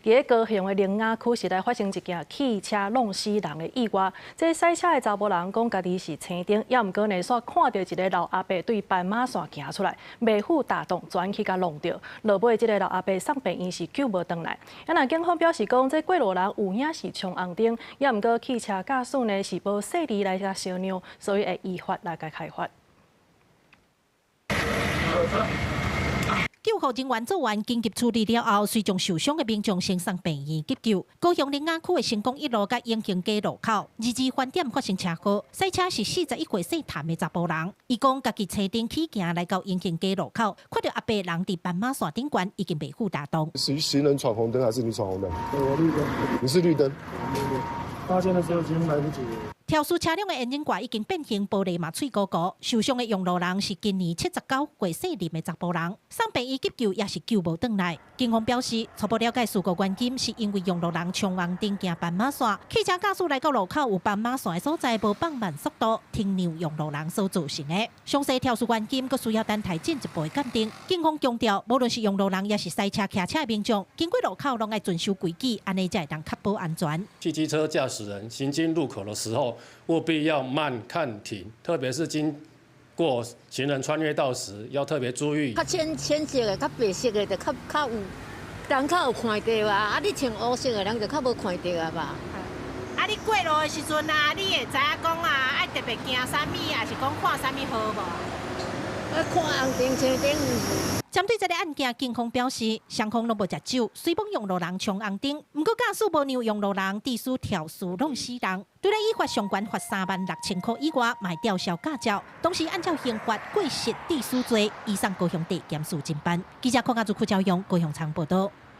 伫高雄的灵雅区是来发生一件汽车弄死人的意外。这赛车的查甫人讲家己是青灯，也毋过呢，煞看到一个老阿伯对斑马线行出来，未负打动，转去甲弄着。落尾这个老阿伯送病院是救无回来。那警方表示讲，这过路人有影是冲红灯，也毋过汽车驾驶呢是无细致来甲烧尿，所以会依法来甲开罚。 救护人员做完紧急处理了后，遂将受伤的民众先送病院急救。高雄灵雅区的成功一路甲永庆街路口，22番点发生车祸，赛车是41岁姓谭的查甫人。伊讲家己车顶起行来到永庆街路口，看到阿伯人伫斑马线顶悬，已经未负打动。行人闯红灯还是你闯红灯？我绿灯。你是绿灯。发现的时候已经来不及了。 超速车辆的引擎盖已经变形，玻璃嘛碎鼓鼓。受伤的用路人是今年79岁姓林的查甫人，送病院急救也是救无回来。警方表示，初步了解事故原因是因为用路人冲红灯行斑马线，汽车驾驶来到路口有斑马线的所在，无放慢速度，停让用路人所造成的。详细跳事原因，佫需要等待进一步的鉴定。警方强调，无论是用路人也是赛车骑车的民众，经过路口拢要遵守规矩，安尼才会当确保安全。汽机车驾驶人行经路口的时候， 务必要慢看停，特别是经过行人穿越道时，要特别注意。较浅色的、较白色的，就较有人较有看到啊。啊，你穿黑色的人就较无看到啊吧。啊，你过路的时阵啊，你会知影讲啊，爱特别惊啥物，还是讲看啥物好无？看红灯、青灯。 针对这个案件，警方表示，双方拢无食酒，随帮用路人冲红灯，不过驾驶无让用路人致使跳树弄死人，对咱依法上悬罚36000块以外，卖吊销驾照，同时按照刑法过失致死罪，移送高雄地检署侦办。记者柯家族邱朝阳高雄场报道。